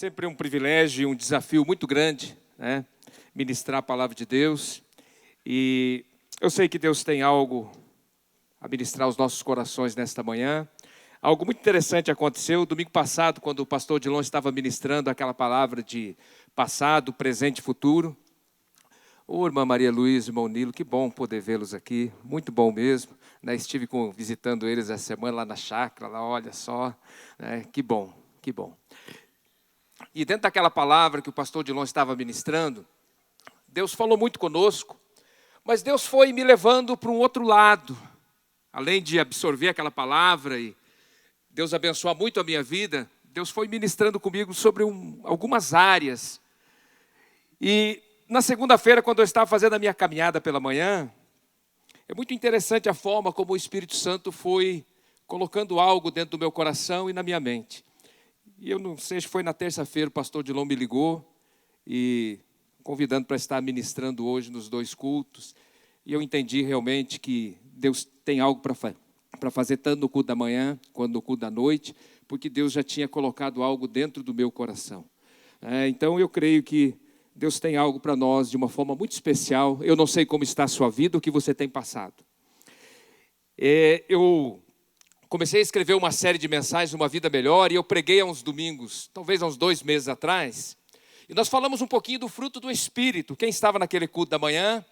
Sempre um privilégio e um desafio muito grande, né? Ministrar a palavra de Deus. E eu sei que Deus tem algo a ministrar aos nossos corações nesta manhã. Algo muito interessante aconteceu domingo passado, quando o pastor Odilon estava ministrando aquela palavra de passado, presente e futuro. Ô, irmã Maria Luísa, irmão Nilo, que bom poder vê-los aqui, muito bom mesmo. Né? Estive visitando eles essa semana lá na chácara, lá, olha só, né? Que bom, que bom. E dentro daquela palavra que o pastor Odilon estava ministrando, Deus falou muito conosco, mas Deus foi me levando para um outro lado. Além de absorver aquela palavra e Deus abençoar muito a minha vida, Deus foi ministrando comigo sobre algumas áreas. E na segunda-feira, quando eu estava fazendo a minha caminhada pela manhã, é muito interessante a forma como o Espírito Santo foi colocando algo dentro do meu coração e na minha mente. E eu não sei se foi na terça-feira, o pastor Odilon me ligou e convidando para estar ministrando hoje nos 2 cultos. E eu entendi realmente que Deus tem algo para fazer tanto no culto da manhã quanto no culto da noite, porque Deus já tinha colocado algo dentro do meu coração. Então eu creio que Deus tem algo para nós de uma forma muito especial. Eu não sei como está a sua vida, o que você tem passado. Eu comecei a escrever uma série de mensagens, Uma Vida Melhor, e eu preguei há uns domingos, talvez há uns 2 meses atrás, e nós falamos um pouquinho do fruto do Espírito. Quem estava naquele culto da manhã,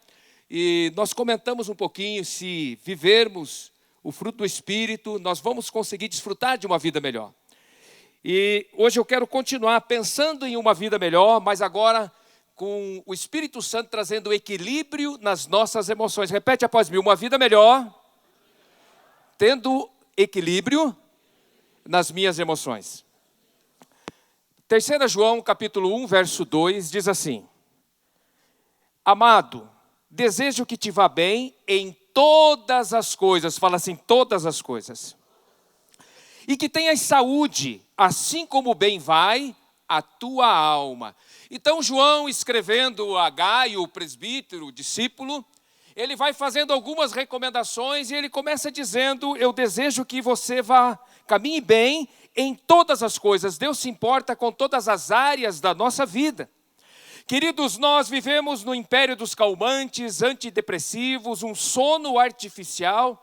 e nós comentamos um pouquinho, se vivermos o fruto do Espírito, nós vamos conseguir desfrutar de uma vida melhor. E hoje eu quero continuar pensando em uma vida melhor, mas agora com o Espírito Santo trazendo equilíbrio nas nossas emoções. Repete após mim: uma vida melhor, tendo equilíbrio nas minhas emoções. 3 João, capítulo 1, verso 2, diz assim: Amado, desejo que te vá bem em todas as coisas. Fala assim, todas as coisas. E que tenhas saúde, assim como bem vai a tua alma. Então João, escrevendo a Gaio, o presbítero, o discípulo, ele vai fazendo algumas recomendações e ele começa dizendo: eu desejo que você caminhe bem em todas as coisas. Deus se importa com todas as áreas da nossa vida. Queridos, nós vivemos no império dos calmantes, antidepressivos, um sono artificial.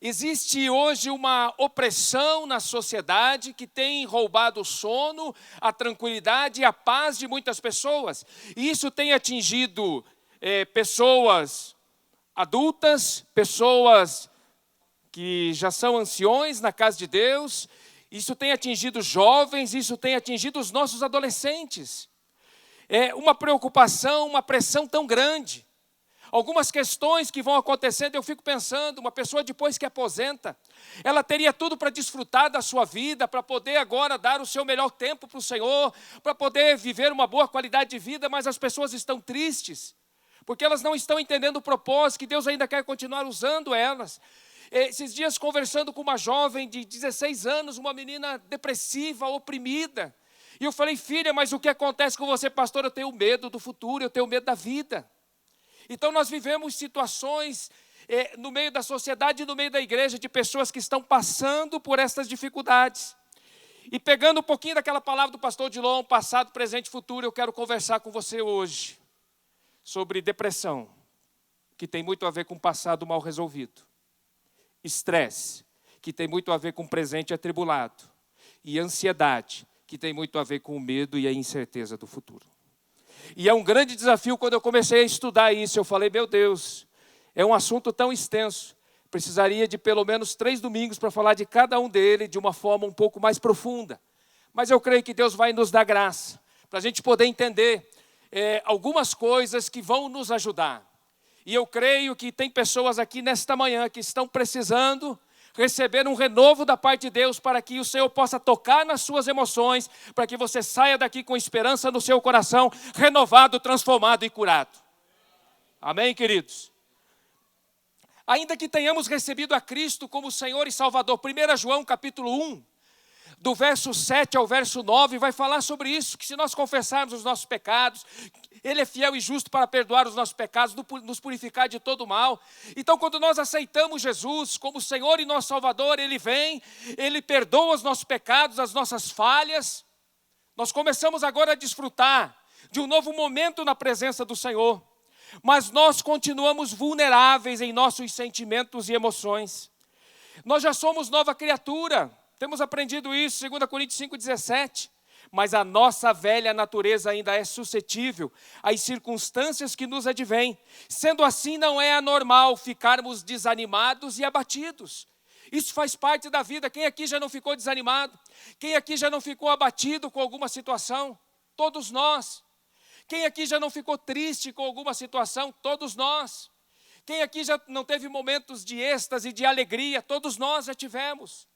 Existe hoje uma opressão na sociedade que tem roubado o sono, a tranquilidade e a paz de muitas pessoas. E isso tem atingido pessoas adultas, pessoas que já são anciões na casa de Deus. Isso tem atingido jovens, isso tem atingido os nossos adolescentes. É uma preocupação, uma pressão tão grande. Algumas questões que vão acontecendo, eu fico pensando, uma pessoa depois que aposenta, ela teria tudo para desfrutar da sua vida, para poder agora dar o seu melhor tempo para o Senhor, para poder viver uma boa qualidade de vida, mas as pessoas estão tristes, porque elas não estão entendendo o propósito, que Deus ainda quer continuar usando elas. Esses dias conversando com uma jovem de 16 anos, uma menina depressiva, oprimida, e eu falei: filha, mas o que acontece com você, pastor? Eu tenho medo do futuro, eu tenho medo da vida. Então nós vivemos situações no meio da sociedade e no meio da igreja de pessoas que estão passando por essas dificuldades. E pegando um pouquinho daquela palavra do pastor Odilon, passado, presente e futuro, eu quero conversar com você hoje sobre depressão, que tem muito a ver com passado mal resolvido. Estresse, que tem muito a ver com presente atribulado. E ansiedade, que tem muito a ver com o medo e a incerteza do futuro. E é um grande desafio. Quando eu comecei a estudar isso, eu falei: meu Deus, é um assunto tão extenso, precisaria de pelo menos 3 domingos para falar de cada um dele de uma forma um pouco mais profunda. Mas eu creio que Deus vai nos dar graça, para a gente poder entender algumas coisas que vão nos ajudar. E eu creio que tem pessoas aqui nesta manhã que estão precisando receber um renovo da parte de Deus, para que o Senhor possa tocar nas suas emoções, para que você saia daqui com esperança no seu coração, renovado, transformado e curado. Amém, queridos? Ainda que tenhamos recebido a Cristo como Senhor e Salvador, 1 João capítulo 1, do verso 7 ao verso 9, vai falar sobre isso, que se nós confessarmos os nossos pecados, Ele é fiel e justo para perdoar os nossos pecados, nos purificar de todo mal. Então, quando nós aceitamos Jesus como Senhor e nosso Salvador, Ele vem, Ele perdoa os nossos pecados, as nossas falhas. Nós começamos agora a desfrutar de um novo momento na presença do Senhor. Mas nós continuamos vulneráveis em nossos sentimentos e emoções. Nós já somos nova criatura. Temos aprendido isso, 2 Coríntios 5,17. Mas a nossa velha natureza ainda é suscetível às circunstâncias que nos advêm. Sendo assim, não é anormal ficarmos desanimados e abatidos. Isso faz parte da vida. Quem aqui já não ficou desanimado? Quem aqui já não ficou abatido com alguma situação? Todos nós. Quem aqui já não ficou triste com alguma situação? Todos nós. Quem aqui já não teve momentos de êxtase, de alegria? Todos nós já tivemos.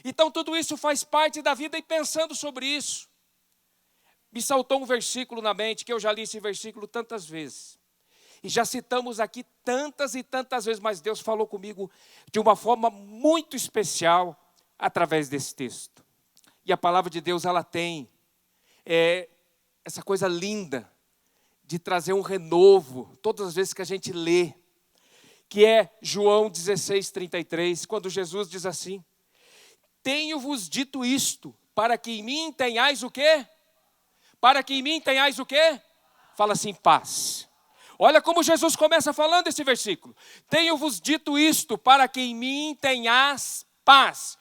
Então tudo isso faz parte da vida, e pensando sobre isso, me saltou um versículo na mente, que eu já li esse versículo tantas vezes. E já citamos aqui tantas e tantas vezes, mas Deus falou comigo de uma forma muito especial através desse texto. E a palavra de Deus, ela tem essa coisa linda de trazer um renovo todas as vezes que a gente lê, que é João 16:33, quando Jesus diz assim: tenho-vos dito isto, para que em mim tenhais o quê? Para que em mim tenhais o quê? Fala assim, paz. Olha como Jesus começa falando esse versículo. Tenho-vos dito isto, para que em mim tenhas paz.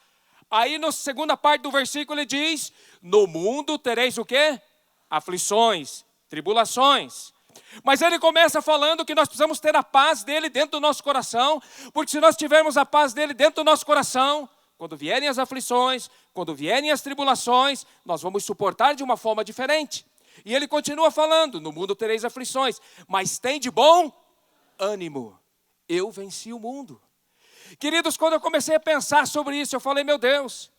Aí na segunda parte do versículo ele diz: no mundo tereis o quê? Aflições, tribulações. Mas ele começa falando que nós precisamos ter a paz dele dentro do nosso coração, porque se nós tivermos a paz dele dentro do nosso coração, quando vierem as aflições, quando vierem as tribulações, nós vamos suportar de uma forma diferente. E ele continua falando: no mundo tereis aflições, mas tem de bom ânimo, eu venci o mundo. Queridos, quando eu comecei a pensar sobre isso, eu falei, meu Deus,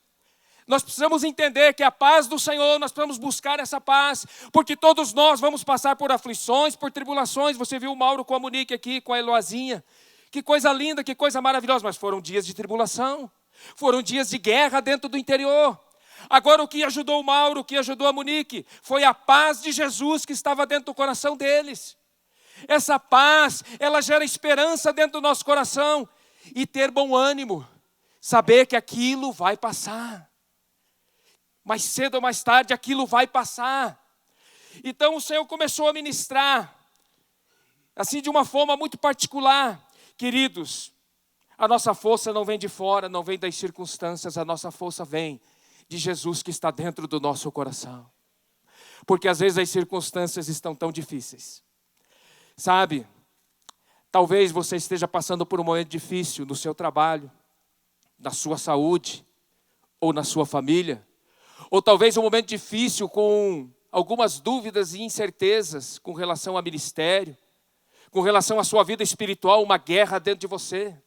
nós precisamos entender que a paz do Senhor, nós precisamos buscar essa paz, porque todos nós vamos passar por aflições, por tribulações. Você viu o Mauro com a Monique aqui, com a Eloazinha, que coisa linda, que coisa maravilhosa, mas foram dias de tribulação, foram dias de guerra dentro do interior. Agora o que ajudou o Mauro, o que ajudou a Monique, foi a paz de Jesus que estava dentro do coração deles. Essa paz, ela gera esperança dentro do nosso coração, e ter bom ânimo, saber que aquilo vai passar. Mais cedo ou mais tarde aquilo vai passar. Então o Senhor começou a ministrar, assim de uma forma muito particular. Queridos, a nossa força não vem de fora, não vem das circunstâncias, a nossa força vem de Jesus que está dentro do nosso coração. Porque às vezes as circunstâncias estão tão difíceis. Sabe, talvez você esteja passando por um momento difícil no seu trabalho, na sua saúde, ou na sua família. Ou talvez um momento difícil com algumas dúvidas e incertezas com relação ao ministério, com relação à sua vida espiritual, uma guerra dentro de você.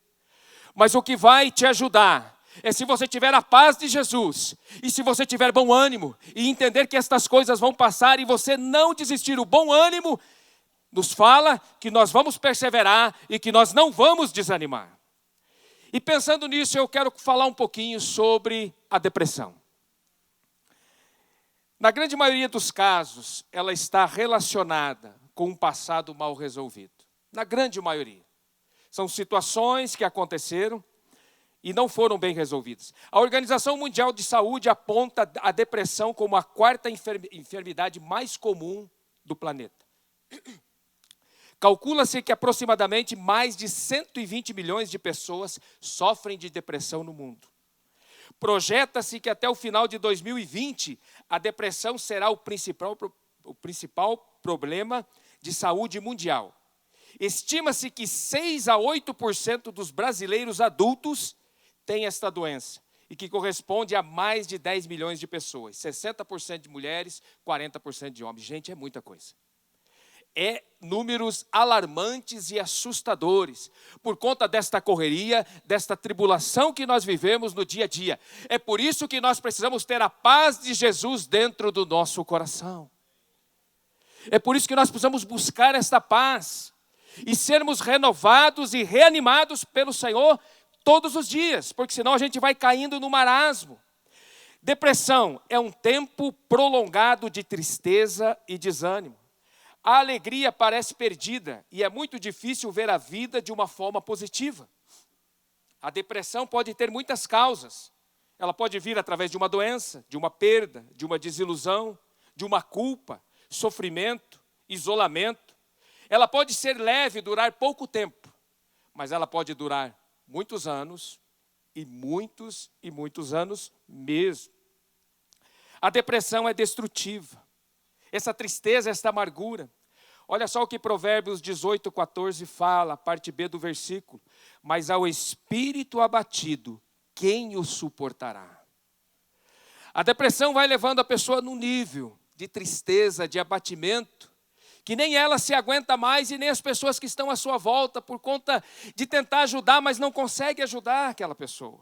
Mas o que vai te ajudar é se você tiver a paz de Jesus, e se você tiver bom ânimo, e entender que estas coisas vão passar, e você não desistir. O bom ânimo nos fala que nós vamos perseverar e que nós não vamos desanimar. E pensando nisso, eu quero falar um pouquinho sobre a depressão. Na grande maioria dos casos, ela está relacionada com um passado mal resolvido. Na grande maioria. São situações que aconteceram e não foram bem resolvidas. A Organização Mundial de Saúde aponta a depressão como a quarta enfermidade mais comum do planeta. Calcula-se que aproximadamente mais de 120 milhões de pessoas sofrem de depressão no mundo. Projeta-se que até o final de 2020, a depressão será o principal problema de saúde mundial. Estima-se que 6 a 8% dos brasileiros adultos têm esta doença, e que corresponde a mais de 10 milhões de pessoas. 60% de mulheres, 40% de homens. Gente, é muita coisa. É números alarmantes e assustadores, por conta desta correria, desta tribulação que nós vivemos no dia a dia. É por isso que nós precisamos ter a paz de Jesus dentro do nosso coração. É por isso que nós precisamos buscar esta paz e sermos renovados e reanimados pelo Senhor todos os dias, porque senão a gente vai caindo no marasmo. Depressão é um tempo prolongado de tristeza e desânimo. A alegria parece perdida e é muito difícil ver a vida de uma forma positiva. A depressão pode ter muitas causas. Ela pode vir através de uma doença, de uma perda, de uma desilusão, de uma culpa, sofrimento, isolamento. Ela pode ser leve, durar pouco tempo, mas ela pode durar muitos anos, e muitos anos mesmo. A depressão é destrutiva. Essa tristeza, essa amargura. Olha só o que Provérbios 18:14 fala, a parte B do versículo. Mas ao espírito abatido, quem o suportará? A depressão vai levando a pessoa num nível de tristeza, de abatimento, que nem ela se aguenta mais e nem as pessoas que estão à sua volta, por conta de tentar ajudar, mas não consegue ajudar aquela pessoa.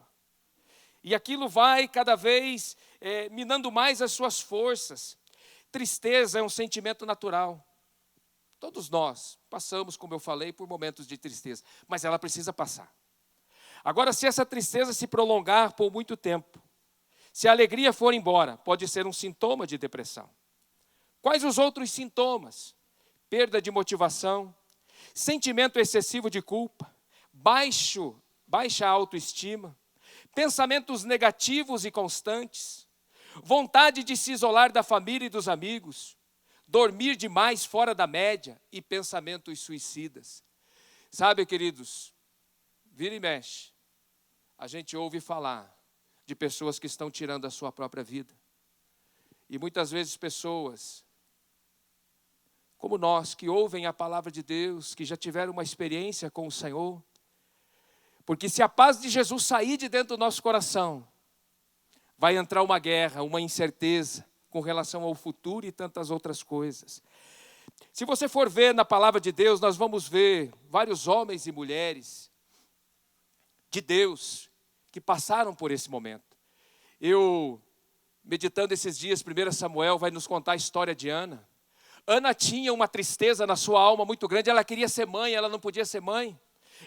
E aquilo vai cada vez minando mais as suas forças. Tristeza é um sentimento natural. Todos nós passamos, como eu falei, por momentos de tristeza, mas ela precisa passar. Agora, se essa tristeza se prolongar por muito tempo, se a alegria for embora, pode ser um sintoma de depressão. Quais os outros sintomas? Perda de motivação, sentimento excessivo de culpa, baixa autoestima, pensamentos negativos e constantes, vontade de se isolar da família e dos amigos, dormir demais fora da média e pensamentos suicidas. Sabe, queridos, vira e mexe, a gente ouve falar de pessoas que estão tirando a sua própria vida. E muitas vezes pessoas como nós, que ouvem a palavra de Deus, que já tiveram uma experiência com o Senhor. Porque se a paz de Jesus sair de dentro do nosso coração, vai entrar uma guerra, uma incerteza com relação ao futuro e tantas outras coisas. Se você for ver na palavra de Deus, nós vamos ver vários homens e mulheres de Deus que passaram por esse momento. Eu, meditando esses dias, 1 Samuel vai nos contar a história de Ana. Ana tinha uma tristeza na sua alma muito grande, ela queria ser mãe, ela não podia ser mãe.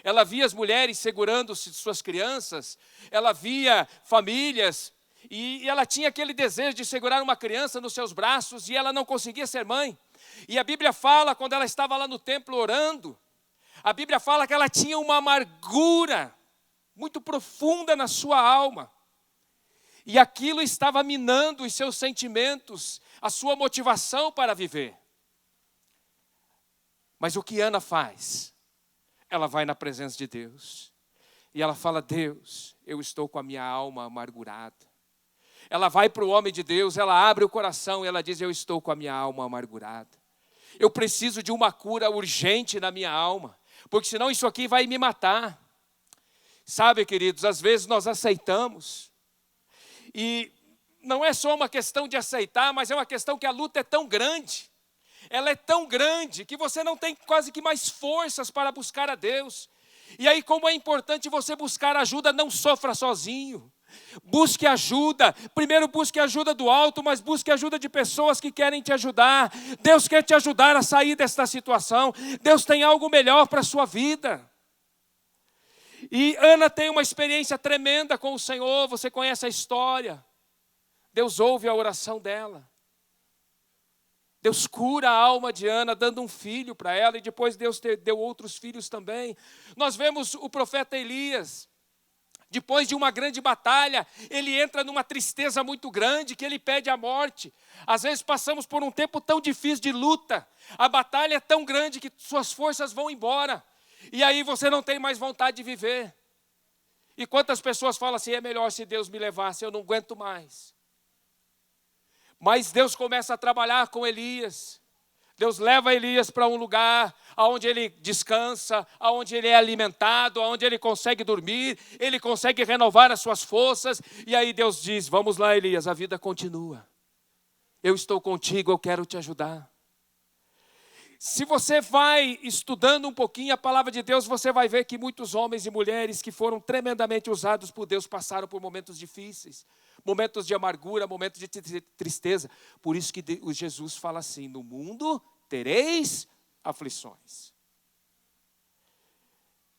Ela via as mulheres segurando suas crianças, ela via famílias, e ela tinha aquele desejo de segurar uma criança nos seus braços, e ela não conseguia ser mãe. E a Bíblia fala, quando ela estava lá no templo orando, a Bíblia fala que ela tinha uma amargura muito profunda na sua alma. E aquilo estava minando os seus sentimentos, a sua motivação para viver. Mas o que Ana faz? Ela vai na presença de Deus. E ela fala, Deus, eu estou com a minha alma amargurada. Ela vai para o homem de Deus, ela abre o coração e ela diz, eu estou com a minha alma amargurada. Eu preciso de uma cura urgente na minha alma, porque senão isso aqui vai me matar. Sabe, queridos, às vezes nós aceitamos. E não é só uma questão de aceitar, mas é uma questão que a luta é tão grande. Ela é tão grande que você não tem quase que mais forças para buscar a Deus. E aí, como é importante você buscar ajuda, não sofra sozinho. Busque ajuda, primeiro busque ajuda do alto, mas busque ajuda de pessoas que querem te ajudar. Deus quer te ajudar a sair desta situação. Deus tem algo melhor para a sua vida. E Ana tem uma experiência tremenda com o Senhor, você conhece a história. Deus ouve a oração dela. Deus cura a alma de Ana, dando um filho para ela, e depois Deus deu outros filhos também. Nós vemos o profeta Elias, depois de uma grande batalha, ele entra numa tristeza muito grande, que ele pede a morte. Às vezes passamos por um tempo tão difícil de luta, a batalha é tão grande que suas forças vão embora, e aí você não tem mais vontade de viver. E quantas pessoas falam assim, é melhor se Deus me levasse, eu não aguento mais. Mas Deus começa a trabalhar com Elias. Deus leva Elias para um lugar onde ele descansa, onde ele é alimentado, onde ele consegue dormir, ele consegue renovar as suas forças. E aí Deus diz, vamos lá Elias, a vida continua. Eu estou contigo, eu quero te ajudar. Se você vai estudando um pouquinho a palavra de Deus, você vai ver que muitos homens e mulheres que foram tremendamente usados por Deus passaram por momentos difíceis, momentos de amargura, momentos de tristeza. Por isso que Jesus fala assim, no mundo tereis aflições.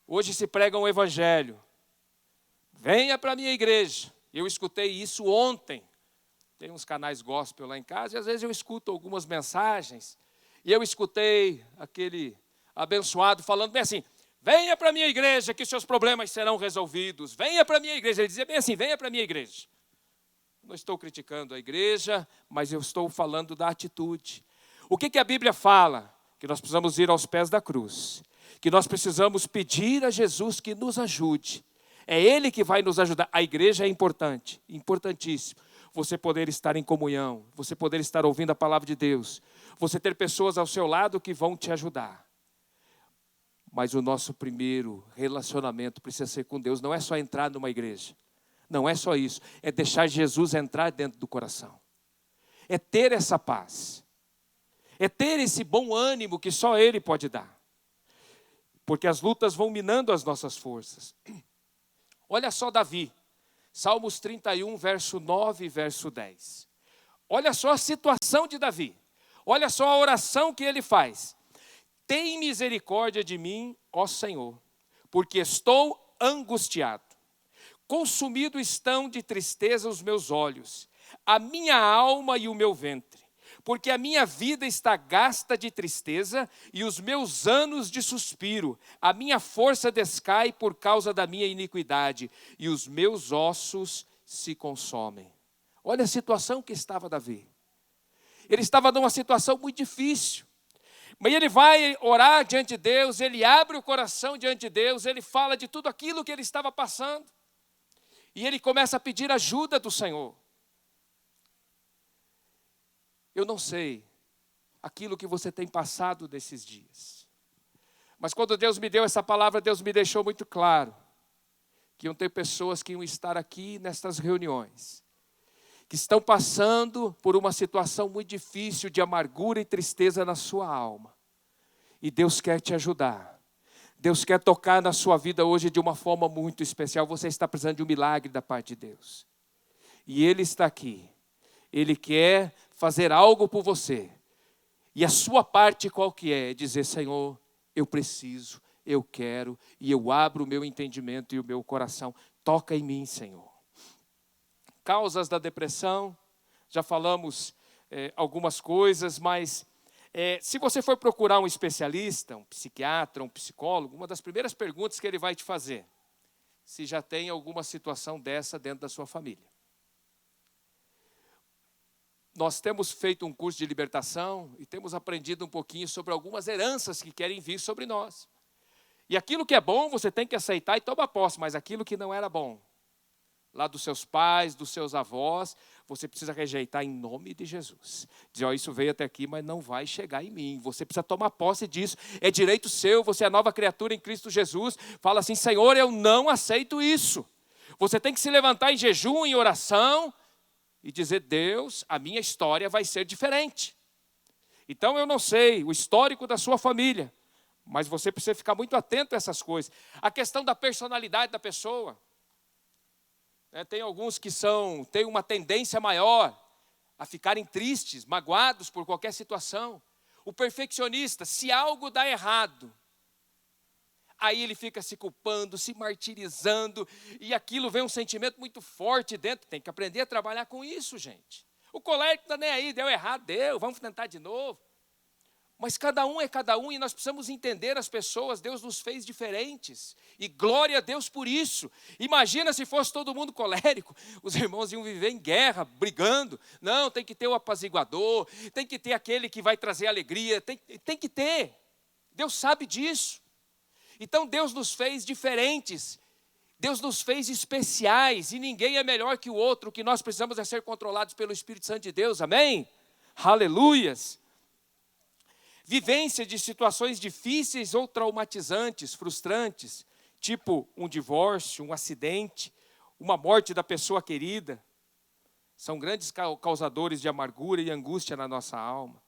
Hoje se prega um evangelho, venha para a minha igreja. Eu escutei isso ontem, tem uns canais gospel lá em casa, e às vezes eu escuto algumas mensagens, e eu escutei aquele abençoado falando bem assim, venha para a minha igreja que seus problemas serão resolvidos, venha para a minha igreja. Ele dizia bem assim, venha para a minha igreja. Não estou criticando a igreja, mas eu estou falando da atitude. O que a Bíblia fala? Que nós precisamos ir aos pés da cruz. Que nós precisamos pedir a Jesus que nos ajude. É Ele que vai nos ajudar. A igreja é importante, importantíssimo. Você poder estar em comunhão, você poder estar ouvindo a palavra de Deus. Você ter pessoas ao seu lado que vão te ajudar. Mas o nosso primeiro relacionamento precisa ser com Deus. Não é só entrar numa igreja. Não é só isso. É deixar Jesus entrar dentro do coração. É ter essa paz. É ter esse bom ânimo que só Ele pode dar. Porque as lutas vão minando as nossas forças. Olha só Davi. Salmos 31, verso 9 e verso 10. Olha só a situação de Davi. Olha só a oração que ele faz. Tem misericórdia de mim, ó Senhor, porque estou angustiado. Consumido estão de tristeza os meus olhos, a minha alma e o meu ventre, porque a minha vida está gasta de tristeza e os meus anos de suspiro. A minha força descai por causa da minha iniquidade e os meus ossos se consomem. Olha a situação que estava Davi. Ele estava numa situação muito difícil. Mas ele vai orar diante de Deus, ele abre o coração diante de Deus, ele fala de tudo aquilo que ele estava passando. E ele começa a pedir ajuda do Senhor. Eu não sei aquilo que você tem passado nesses dias. Mas quando Deus me deu essa palavra, Deus me deixou muito claro que iam ter pessoas que iam estar aqui nestas reuniões, que estão passando por uma situação muito difícil de amargura e tristeza na sua alma. E Deus quer te ajudar. Deus quer tocar na sua vida hoje de uma forma muito especial. Você está precisando de um milagre da parte de Deus. E Ele está aqui. Ele quer fazer algo por você. E a sua parte qual que é? É dizer, Senhor, eu preciso, eu quero, e eu abro o meu entendimento e o meu coração. Toca em mim, Senhor. Causas da depressão, já falamos algumas coisas, mas se você for procurar um especialista, um psiquiatra, um psicólogo, uma das primeiras perguntas que ele vai te fazer, se já tem alguma situação dessa dentro da sua família. Nós temos feito um curso de libertação e temos aprendido um pouquinho sobre algumas heranças que querem vir sobre nós. E aquilo que é bom você tem que aceitar e tomar posse, mas aquilo que não era bom, lá dos seus pais, dos seus avós, você precisa rejeitar em nome de Jesus. Dizer, ó, isso veio até aqui, mas não vai chegar em mim. Você precisa tomar posse disso. É direito seu, você é nova criatura em Cristo Jesus. Fala assim, Senhor, eu não aceito isso. Você tem que se levantar em jejum, em oração, e dizer, Deus, a minha história vai ser diferente. Então eu não sei o histórico da sua família, mas você precisa ficar muito atento a essas coisas. A questão da personalidade da pessoa. Tem alguns que têm uma tendência maior a ficarem tristes, magoados por qualquer situação. O perfeccionista, se algo dá errado, aí ele fica se culpando, se martirizando, e aquilo vem um sentimento muito forte dentro. Tem que aprender a trabalhar com isso, gente. O colérico não está nem aí, deu errado, vamos tentar de novo. Mas cada um é cada um e nós precisamos entender as pessoas. Deus nos fez diferentes e glória a Deus por isso. Imagina se fosse todo mundo colérico, os irmãos iam viver em guerra, brigando. Não, tem que ter o apaziguador, tem que ter aquele que vai trazer alegria, tem que ter. Deus sabe disso. Então Deus nos fez diferentes, Deus nos fez especiais e ninguém é melhor que o outro. O que nós precisamos é ser controlados pelo Espírito Santo de Deus, amém? Aleluias! Vivência de situações difíceis ou traumatizantes, frustrantes, tipo um divórcio, um acidente, uma morte da pessoa querida, são grandes causadores de amargura e angústia na nossa alma.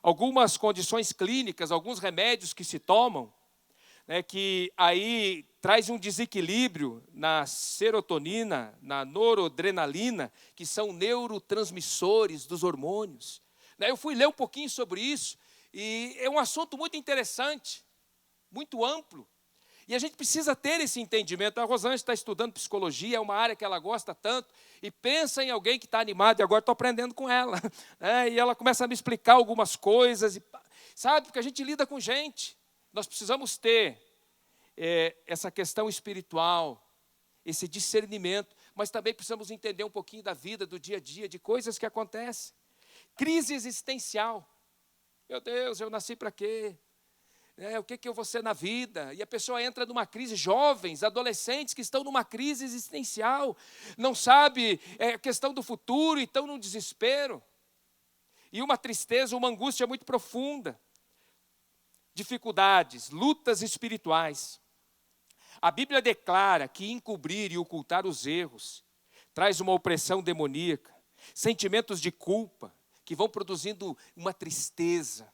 Algumas condições clínicas, alguns remédios que se tomam, que aí traz um desequilíbrio na serotonina, na noradrenalina, que são neurotransmissores dos hormônios. Eu fui ler um pouquinho sobre isso, e é um assunto muito interessante, muito amplo. E a gente precisa ter esse entendimento. A Rosângela está estudando psicologia, é uma área que ela gosta tanto, e pensa em alguém que está animado, e agora estou aprendendo com ela. E ela começa a me explicar algumas coisas, sabe, porque a gente lida com gente. Nós precisamos ter essa questão espiritual, esse discernimento, mas também precisamos entender um pouquinho da vida, do dia a dia, de coisas que acontecem. Crise existencial. Meu Deus, eu nasci para quê? O que eu vou ser na vida? E a pessoa entra numa crise, jovens, adolescentes que estão numa crise existencial, não sabe a questão do futuro e estão num desespero. E uma tristeza, uma angústia muito profunda. Dificuldades, lutas espirituais. A Bíblia declara que encobrir e ocultar os erros traz uma opressão demoníaca, sentimentos de culpa que vão produzindo uma tristeza,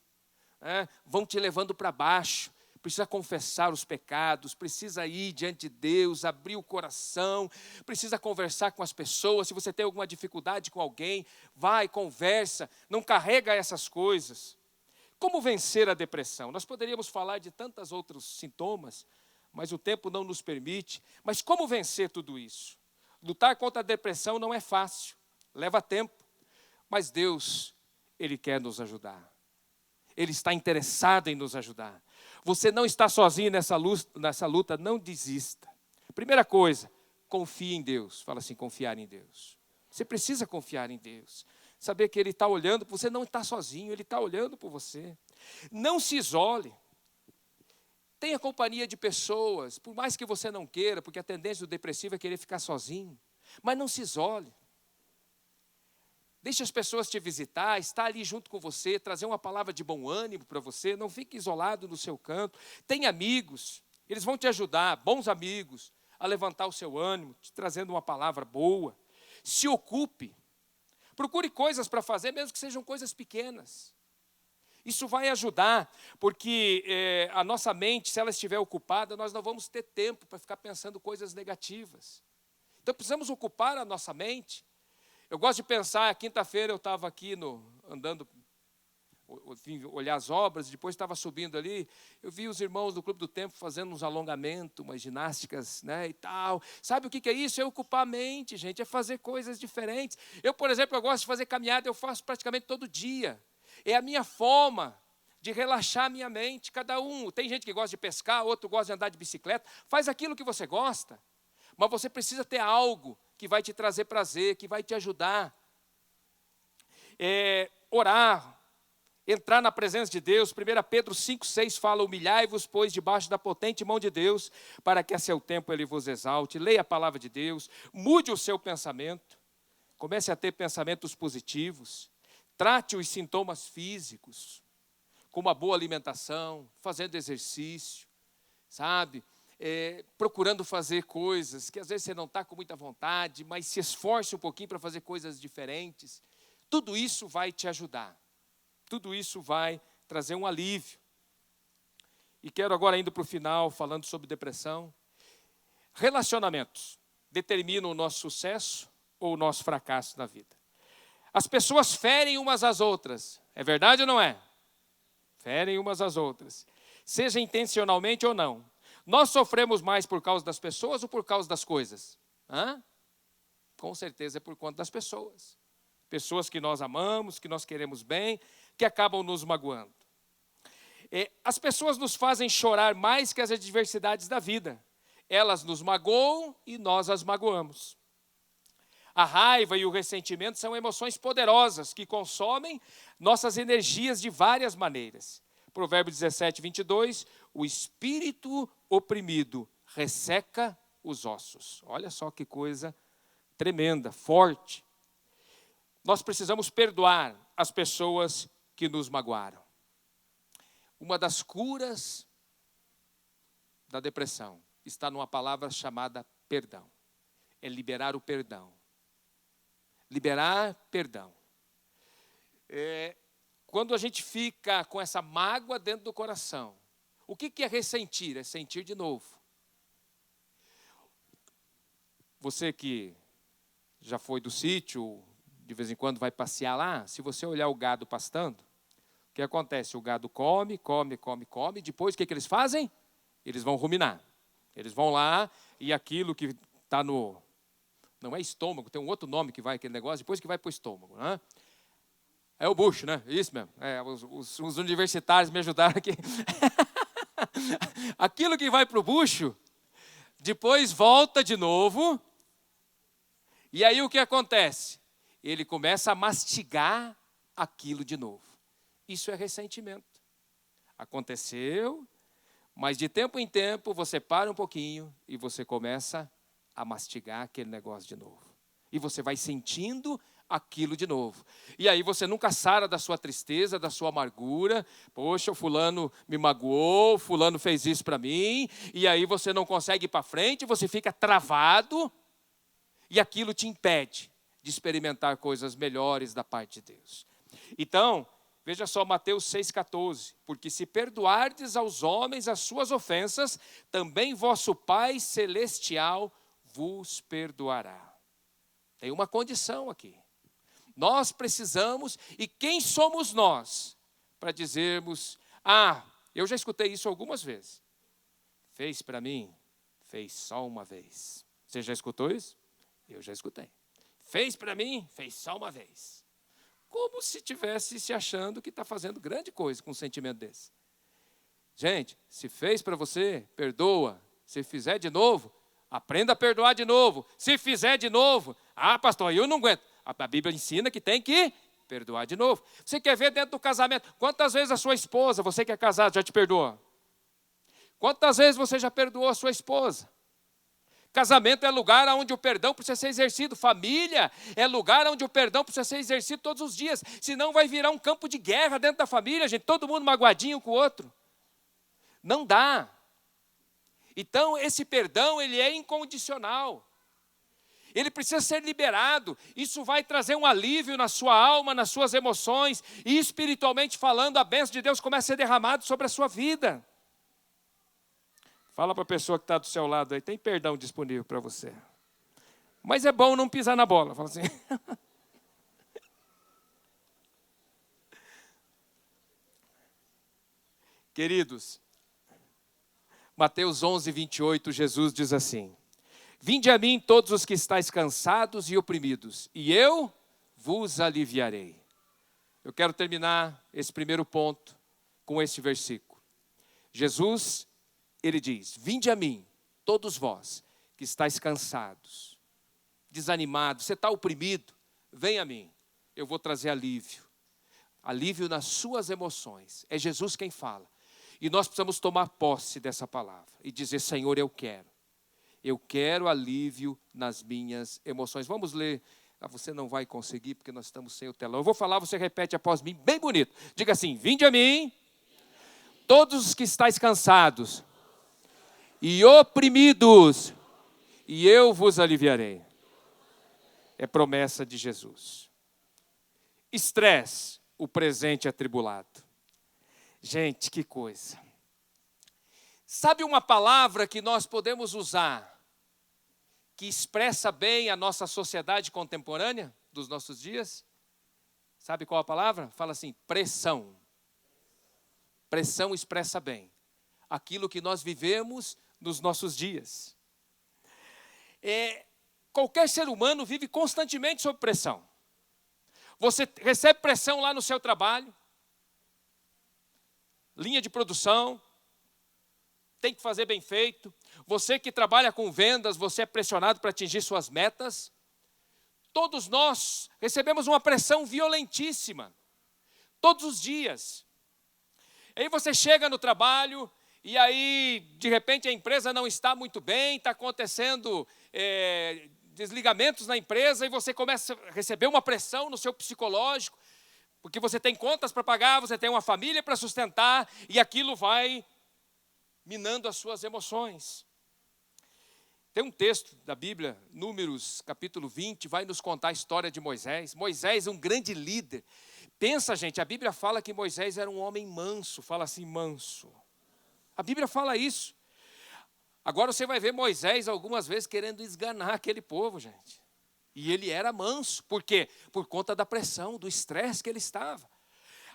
vão te levando para baixo. Precisa confessar os pecados, precisa ir diante de Deus, abrir o coração, precisa conversar com as pessoas. Se você tem alguma dificuldade com alguém, vai, conversa, não carrega essas coisas. Como vencer a depressão? Nós poderíamos falar de tantos outros sintomas, mas o tempo não nos permite. Mas como vencer tudo isso? Lutar contra a depressão não é fácil, leva tempo, mas Deus, Ele quer nos ajudar. Ele está interessado em nos ajudar. Você não está sozinho nessa luta, não desista. Primeira coisa, confie em Deus. Fala assim, confiar em Deus. Você precisa confiar em Deus. Saber que Ele está olhando, você não está sozinho, Ele está olhando por você. Não se isole. Tenha companhia de pessoas, por mais que você não queira, porque a tendência do depressivo é querer ficar sozinho. Mas não se isole. Deixe as pessoas te visitar, estar ali junto com você, trazer uma palavra de bom ânimo para você. Não fique isolado no seu canto. Tenha amigos, eles vão te ajudar, bons amigos, a levantar o seu ânimo, te trazendo uma palavra boa. Se ocupe. Procure coisas para fazer, mesmo que sejam coisas pequenas. Isso vai ajudar, porque a nossa mente, se ela estiver ocupada, nós não vamos ter tempo para ficar pensando coisas negativas. Então, precisamos ocupar a nossa mente. Eu gosto de pensar, quinta-feira eu estava aqui andando, vim olhar as obras, depois estava subindo ali, eu vi os irmãos do Clube do Tempo fazendo uns alongamentos, umas ginásticas, e tal. Sabe o que é isso? É ocupar a mente, gente, é fazer coisas diferentes. Eu, por exemplo, eu gosto de fazer caminhada, eu faço praticamente todo dia. É a minha forma de relaxar a minha mente. Cada um, tem gente que gosta de pescar, outro gosta de andar de bicicleta. Faz aquilo que você gosta, mas você precisa ter algo que vai te trazer prazer, que vai te ajudar. Orar, entrar na presença de Deus. 1 Pedro 5,6 fala, humilhai-vos, pois, debaixo da potente mão de Deus, para que a seu tempo Ele vos exalte. Leia a palavra de Deus, mude o seu pensamento, comece a ter pensamentos positivos, trate os sintomas físicos, com uma boa alimentação, fazendo exercício, sabe? Procurando fazer coisas que às vezes você não está com muita vontade, mas se esforce um pouquinho para fazer coisas diferentes. Tudo isso vai te ajudar. Tudo isso vai trazer um alívio. E quero agora, indo para o final, falando sobre depressão. Relacionamentos determinam o nosso sucesso ou o nosso fracasso na vida. As pessoas ferem umas às outras. É verdade ou não é? Ferem umas às outras. Seja intencionalmente ou não. Nós sofremos mais por causa das pessoas ou por causa das coisas? Com certeza é por conta das pessoas. Pessoas que nós amamos, que nós queremos bem, que acabam nos magoando. As pessoas nos fazem chorar mais que as adversidades da vida. Elas nos magoam e nós as magoamos. A raiva e o ressentimento são emoções poderosas que consomem nossas energias de várias maneiras. Provérbios 17, 22, o espírito oprimido resseca os ossos. Olha só que coisa tremenda, forte. Nós precisamos perdoar as pessoas que nos magoaram. Uma das curas da depressão está numa palavra chamada perdão. É liberar o perdão. Liberar perdão. Quando a gente fica com essa mágoa dentro do coração, o que é ressentir? É sentir de novo. Você que já foi do sítio, de vez em quando vai passear lá, se você olhar o gado pastando, o que acontece? O gado come, depois o que eles fazem? Eles vão ruminar. Eles vão lá e aquilo que está no... Não é estômago, tem um outro nome que vai aquele negócio, depois que vai para o estômago, né? É o bucho, né? Isso mesmo. Os universitários me ajudaram aqui. Aquilo que vai para o bucho, depois volta de novo E aí o que acontece? Ele começa a mastigar aquilo de novo. Isso é ressentimento. Aconteceu, mas de tempo em tempo você para um pouquinho e você começa a mastigar aquele negócio de novo. E você vai sentindo aquilo de novo. E aí você nunca sara da sua tristeza, da sua amargura. Poxa, o fulano me magoou, o fulano fez isso para mim. E aí você não consegue ir para frente, você fica travado. E aquilo te impede de experimentar coisas melhores da parte de Deus. Então, veja só Mateus 6,14. Porque se perdoardes aos homens as suas ofensas, também vosso Pai Celestial vos perdoará. Tem uma condição aqui. Nós precisamos, e quem somos nós para dizermos, eu já escutei isso algumas vezes. Fez para mim, fez só uma vez. Você já escutou isso? Eu já escutei. Fez para mim, fez só uma vez. Como se estivesse se achando que está fazendo grande coisa com um sentimento desse. Gente, se fez para você, perdoa. Se fizer de novo, aprenda a perdoar de novo. Se fizer de novo, pastor, eu não aguento. A Bíblia ensina que tem que perdoar de novo. Você quer ver dentro do casamento? Quantas vezes a sua esposa, você que é casado, já te perdoou? Quantas vezes você já perdoou a sua esposa? Casamento é lugar onde o perdão precisa ser exercido. Família é lugar onde o perdão precisa ser exercido todos os dias. Senão vai virar um campo de guerra dentro da família, gente. Todo mundo magoadinho com o outro. Não dá. Então, esse perdão, ele é incondicional. Ele precisa ser liberado. Isso vai trazer um alívio na sua alma, nas suas emoções. E espiritualmente falando, a bênção de Deus começa a ser derramada sobre a sua vida. Fala para a pessoa que está do seu lado aí, tem perdão disponível para você. Mas é bom não pisar na bola. Fala assim. Queridos, Mateus 11, 28, Jesus diz assim: Vinde a mim todos os que estáis cansados e oprimidos, e eu vos aliviarei. Eu quero terminar esse primeiro ponto com este versículo. Jesus, ele diz, vinde a mim, todos vós que estáis cansados, desanimados, você está oprimido, vem a mim, eu vou trazer alívio. Alívio nas suas emoções. É Jesus quem fala. E nós precisamos tomar posse dessa palavra e dizer, Senhor, eu quero alívio nas minhas emoções. Vamos ler. Você não vai conseguir porque nós estamos sem o telão. Eu vou falar, você repete após mim, bem bonito. Diga assim, vinde a mim, todos os que estáis cansados e oprimidos, e eu vos aliviarei. É promessa de Jesus. Estresse, o presente atribulado. Gente, que coisa. Sabe uma palavra que nós podemos usar que expressa bem a nossa sociedade contemporânea dos nossos dias? Sabe qual a palavra? Fala assim, pressão. Pressão expressa bem aquilo que nós vivemos nos nossos dias. Qualquer ser humano vive constantemente sob pressão. Você recebe pressão lá no seu trabalho, linha de produção, tem que fazer bem feito. Você que trabalha com vendas, você é pressionado para atingir suas metas. Todos nós recebemos uma pressão violentíssima, todos os dias. Aí você chega no trabalho, e aí, de repente, a empresa não está muito bem, está acontecendo desligamentos na empresa, e você começa a receber uma pressão no seu psicológico, porque você tem contas para pagar, você tem uma família para sustentar, e aquilo vai minando as suas emoções. Tem um texto da Bíblia, Números, capítulo 20, vai nos contar a história de Moisés. Moisés é um grande líder. Pensa, gente, a Bíblia fala que Moisés era um homem manso, fala assim, manso. A Bíblia fala isso. Agora você vai ver Moisés algumas vezes querendo esganar aquele povo, gente. E ele era manso. Por quê? Por conta da pressão, do estresse que ele estava.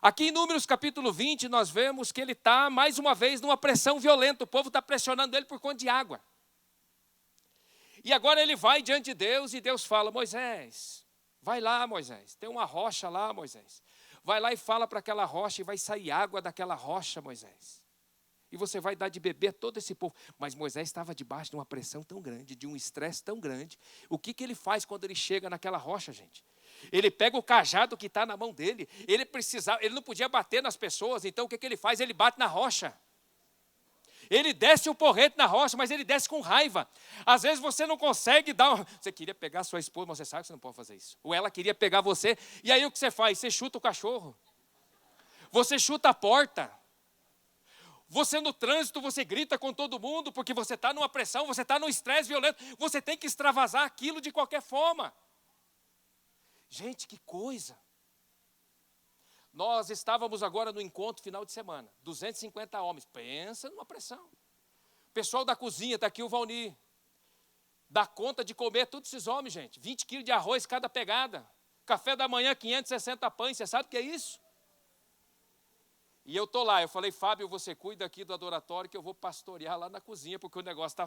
Aqui em Números capítulo 20, nós vemos que ele está, mais uma vez, numa pressão violenta. O povo está pressionando ele por conta de água. E agora ele vai diante de Deus e Deus fala, Moisés, vai lá, Moisés, tem uma rocha lá, Moisés. Vai lá e fala para aquela rocha e vai sair água daquela rocha, Moisés. E você vai dar de beber a todo esse povo. Mas Moisés estava debaixo de uma pressão tão grande, de um estresse tão grande. O que ele faz quando ele chega naquela rocha, gente? Ele pega o cajado que está na mão dele. Ele não podia bater nas pessoas, então o que ele faz? Ele bate na rocha. Ele desce o porrete na rocha, mas ele desce com raiva. Às vezes você não consegue dar... Você queria pegar sua esposa, mas você sabe que você não pode fazer isso. Ou ela queria pegar você, e aí o que você faz? Você chuta o cachorro. Você chuta a porta. Você no trânsito, você grita com todo mundo, porque você está numa pressão, você está num estresse violento. Você tem que extravasar aquilo de qualquer forma. Gente, que coisa. Nós estávamos agora no encontro final de semana. 250 homens. Pensa numa pressão. Pessoal da cozinha, está aqui o Valnir. Dá conta de comer todos esses homens, gente. 20 quilos de arroz cada pegada. Café da manhã, 560 pães. Você sabe o que é isso? E eu estou lá, eu falei, Fábio, você cuida aqui do adoratório que eu vou pastorear lá na cozinha, porque o negócio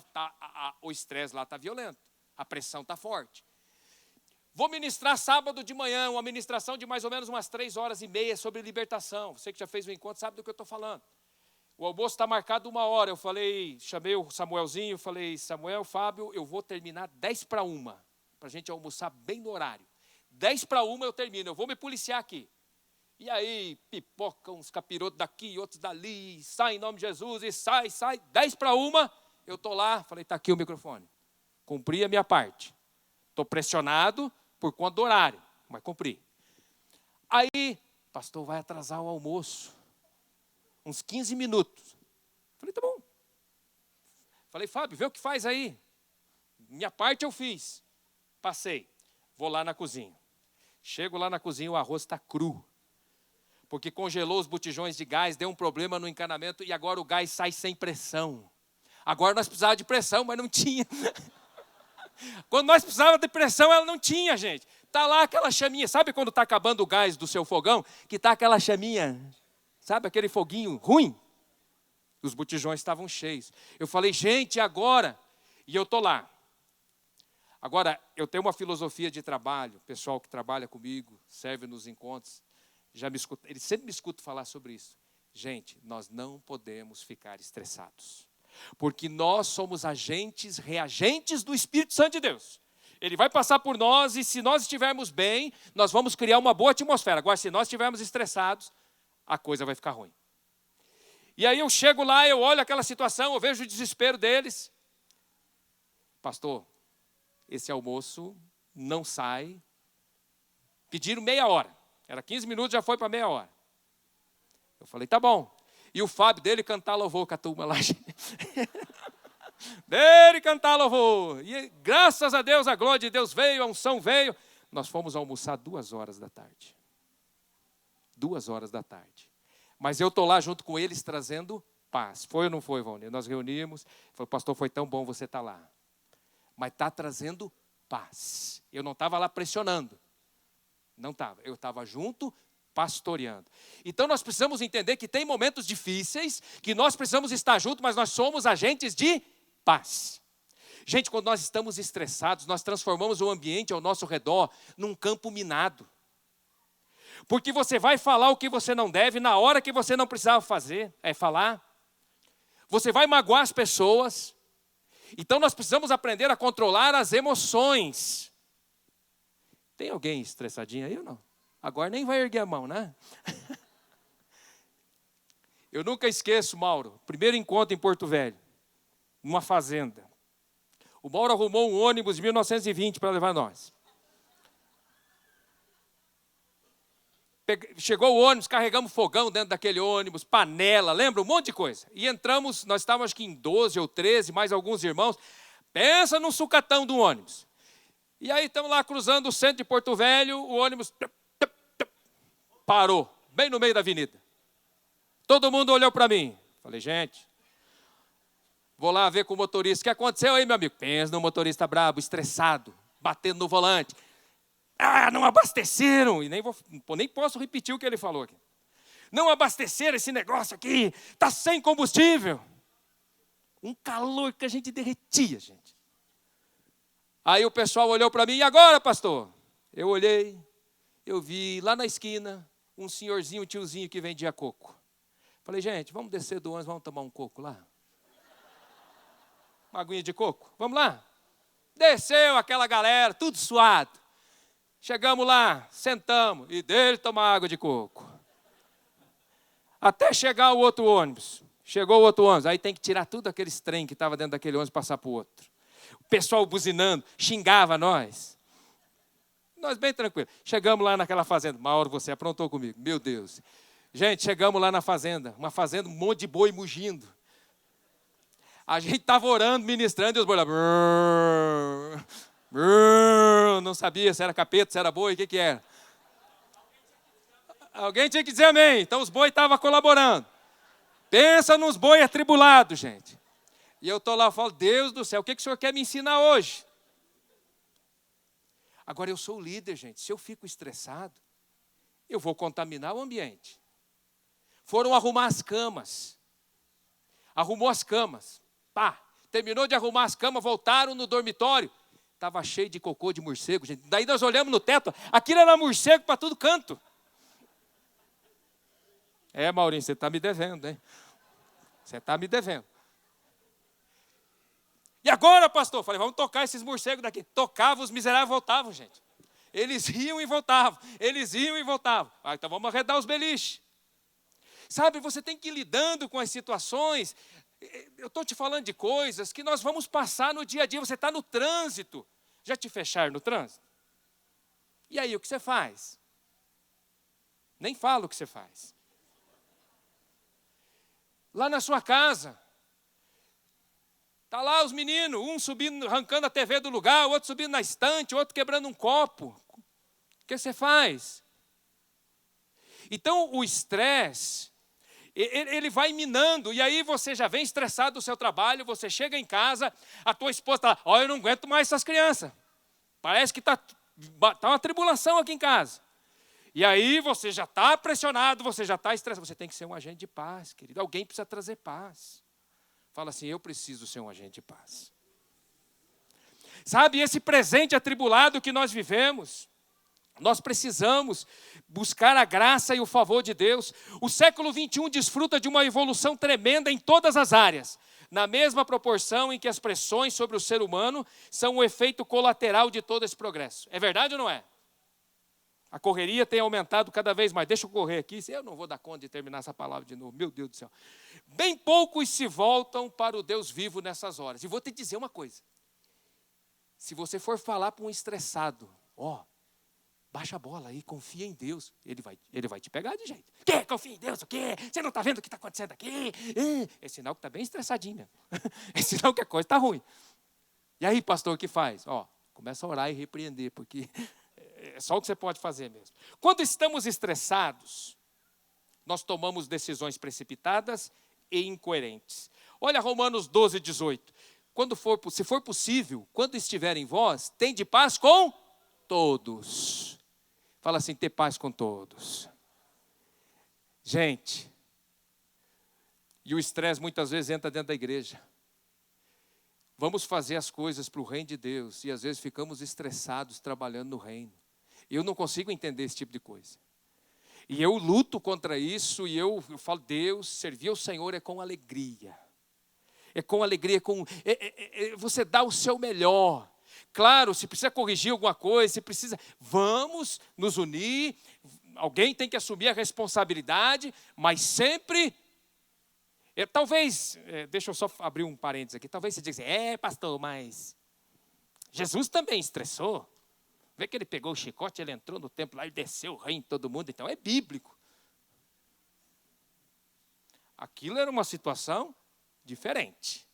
o estresse lá está violento, a pressão está forte. Vou ministrar sábado de manhã, uma ministração de mais ou menos umas 3h30 sobre libertação. Você que já fez o encontro sabe do que eu estou falando. O almoço está marcado 1h. Eu falei, chamei o Samuelzinho, falei, Samuel, Fábio, eu vou terminar 10:50, para a gente almoçar bem no horário. 10:50 eu termino, eu vou me policiar aqui. E aí, pipoca uns capirotos daqui, outros dali, sai em nome de Jesus, e sai, 10:50, eu estou lá, falei, está aqui o microfone. Cumpri a minha parte. Estou pressionado por conta do horário, mas cumpri. Aí, pastor, vai atrasar o almoço. Uns 15 minutos. Falei, tá bom. Falei, Fábio, vê o que faz aí. Minha parte eu fiz. Passei. Vou lá na cozinha. Chego lá na cozinha, o arroz está cru. Porque congelou os botijões de gás, deu um problema no encanamento e agora o gás sai sem pressão. Agora nós precisávamos de pressão, mas não tinha. Quando nós precisávamos de pressão, ela não tinha, gente. Está lá aquela chaminha. Sabe quando está acabando o gás do seu fogão? Que está aquela chaminha, sabe aquele foguinho ruim? Os botijões estavam cheios. Eu falei, gente, agora? E eu estou lá. Agora, eu tenho uma filosofia de trabalho. O pessoal que trabalha comigo, serve nos encontros. Ele sempre me escuta falar sobre isso. Gente, nós não podemos ficar estressados. Porque nós somos reagentes do Espírito Santo de Deus. Ele vai passar por nós e se nós estivermos bem, nós vamos criar uma boa atmosfera. Agora, se nós estivermos estressados, a coisa vai ficar ruim. E aí eu chego lá, eu olho aquela situação, eu vejo o desespero deles. Pastor, esse almoço não sai. Pediram meia hora. Era 15 minutos, já foi para meia hora. Eu falei, tá bom. E o Fábio dele cantar louvor com a turma lá. Dele cantar louvor. E graças a Deus, a glória de Deus veio, a unção veio. Nós fomos almoçar 2h. 2h. Mas eu estou lá junto com eles trazendo paz. Foi ou não foi, Valnir? Nós reunimos. Falei, pastor, foi tão bom você estar lá. Mas está trazendo paz. Eu não estava lá pressionando. Não estava. Eu estava junto, pastoreando. Então nós precisamos entender que tem momentos difíceis, que nós precisamos estar juntos, mas nós somos agentes de paz. Gente, quando nós estamos estressados, nós transformamos o ambiente ao nosso redor num campo minado. Porque você vai falar o que você não deve na hora que você não precisava falar. Você vai magoar as pessoas. Então nós precisamos aprender a controlar as emoções. Tem alguém estressadinho aí ou não? Agora nem vai erguer a mão, né? Eu nunca esqueço, Mauro, primeiro encontro em Porto Velho, numa fazenda. O Mauro arrumou um ônibus de 1920 para levar nós. Chegou o ônibus, carregamos fogão dentro daquele ônibus, panela, lembra? Um monte de coisa. E entramos, nós estávamos acho que em 12 ou 13, mais alguns irmãos. Pensa num sucatão do ônibus. E aí estamos lá cruzando o centro de Porto Velho, o ônibus parou, bem no meio da avenida. Todo mundo olhou para mim. Falei, gente, vou lá ver com o motorista. O que aconteceu aí, meu amigo? Pensa no motorista brabo, estressado, batendo no volante. Ah, não abasteceram. E nem posso repetir o que ele falou aqui. Não abasteceram esse negócio aqui, está sem combustível. Um calor que a gente derretia, gente. Aí o pessoal olhou para mim, e agora, pastor? Eu olhei, eu vi lá na esquina um senhorzinho, um tiozinho que vendia coco. Falei, gente, vamos descer do ônibus, vamos tomar um coco lá? Uma aguinha de coco, vamos lá? Desceu aquela galera, tudo suado. Chegamos lá, sentamos, e dele tomar água de coco. Até chegar o outro ônibus. Chegou o outro ônibus, aí tem que tirar tudo aqueles trem que estava dentro daquele ônibus e passar para o outro. O pessoal buzinando, xingava nós. Nós bem tranquilos. Chegamos lá naquela fazenda. Mauro, você aprontou comigo. Meu Deus. Gente, chegamos lá na fazenda. Uma fazenda, um monte de boi mugindo. A gente estava orando, ministrando, e os boi lá. Brrr, brrr, não sabia se era capeta, se era boi, o que era. Alguém tinha que dizer amém. Então os boi estavam colaborando. Pensa nos boi atribulados, gente. E eu estou lá e falo, Deus do céu, o que o senhor quer me ensinar hoje? Agora eu sou o líder, gente. Se eu fico estressado, eu vou contaminar o ambiente. Foram arrumar as camas. Arrumou as camas. Pá, terminou de arrumar as camas, voltaram no dormitório. Estava cheio de cocô de morcego, gente. Daí nós olhamos no teto, aquilo era morcego para todo canto. Maurinho, você está me devendo, hein? Você está me devendo. E agora, pastor? Falei, vamos tocar esses morcegos daqui. Tocava, os miseráveis voltavam, gente. Eles iam e voltavam. Eles iam e voltavam. Então vamos arredar os beliches. Sabe, você tem que ir lidando com as situações. Eu estou te falando de coisas que nós vamos passar no dia a dia. Você está no trânsito. Já te fecharam no trânsito? E aí, o que você faz? Nem fala o que você faz. Lá na sua casa, está lá os meninos, um subindo, arrancando a TV do lugar, o outro subindo na estante, o outro quebrando um copo. O que você faz? Então, o estresse, ele vai minando, e aí você já vem estressado do seu trabalho, você chega em casa, a tua esposa está lá, eu não aguento mais essas crianças. Parece que está uma tribulação aqui em casa. E aí você já está pressionado, você já está estressado. Você tem que ser um agente de paz, querido. Alguém precisa trazer paz. Fala assim, eu preciso ser um agente de paz. Sabe, esse presente atribulado que nós vivemos, nós precisamos buscar a graça e o favor de Deus. O século XXI desfruta de uma evolução tremenda em todas as áreas, na mesma proporção em que as pressões sobre o ser humano são o efeito colateral de todo esse progresso. É verdade ou não é? A correria tem aumentado cada vez mais. Deixa eu correr aqui, eu não vou dar conta de terminar essa palavra de novo. Meu Deus do céu. Bem poucos se voltam para o Deus vivo nessas horas. E vou te dizer uma coisa. Se você for falar para um estressado, baixa a bola aí, confia em Deus. Ele vai te pegar de jeito. Que? Confia em Deus, o quê? Você não está vendo o que está acontecendo aqui? É sinal que está bem estressadinho. É sinal que a coisa está ruim. E aí, pastor, o que faz? Começa a orar e repreender, porque é só o que você pode fazer mesmo. Quando estamos estressados, nós tomamos decisões precipitadas e incoerentes. Olha Romanos 12, 18. Se for possível, quando estiver em vós, tende paz com todos. Fala assim, ter paz com todos. Gente, e o estresse muitas vezes entra dentro da igreja. Vamos fazer as coisas para o reino de Deus e às vezes ficamos estressados trabalhando no reino. Eu não consigo entender esse tipo de coisa. E eu luto contra isso e eu falo, Deus, servir ao Senhor é com alegria. É com alegria, você dá o seu melhor. Claro, se precisa corrigir alguma coisa, se precisa, vamos nos unir. Alguém tem que assumir a responsabilidade, mas sempre... deixa eu só abrir um parênteses aqui. Talvez você diga assim, pastor, mas Jesus também estressou. Vê que ele pegou o chicote, ele entrou no templo lá e desceu o reino em todo mundo. Então é bíblico. Aquilo era uma situação diferente.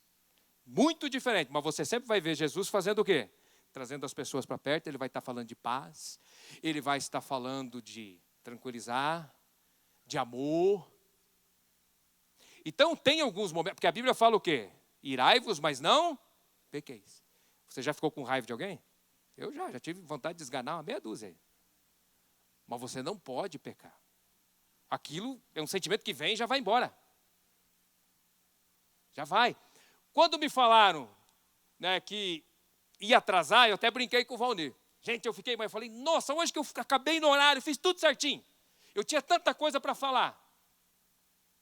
Muito diferente. Mas você sempre vai ver Jesus fazendo o quê? Trazendo as pessoas para perto. Ele vai estar falando de paz. Ele vai estar falando de tranquilizar, de amor. Então tem alguns momentos, porque a Bíblia fala o quê? Irai-vos, mas não pequeis. Você já ficou com raiva de alguém? Eu já tive vontade de esganar uma meia dúzia aí. Mas você não pode pecar. Aquilo é um sentimento que vem e já vai embora. Já vai. Quando me falaram, que ia atrasar, eu até brinquei com o Valnir. Gente, mas eu falei, nossa, hoje que eu acabei no horário, fiz tudo certinho. Eu tinha tanta coisa para falar.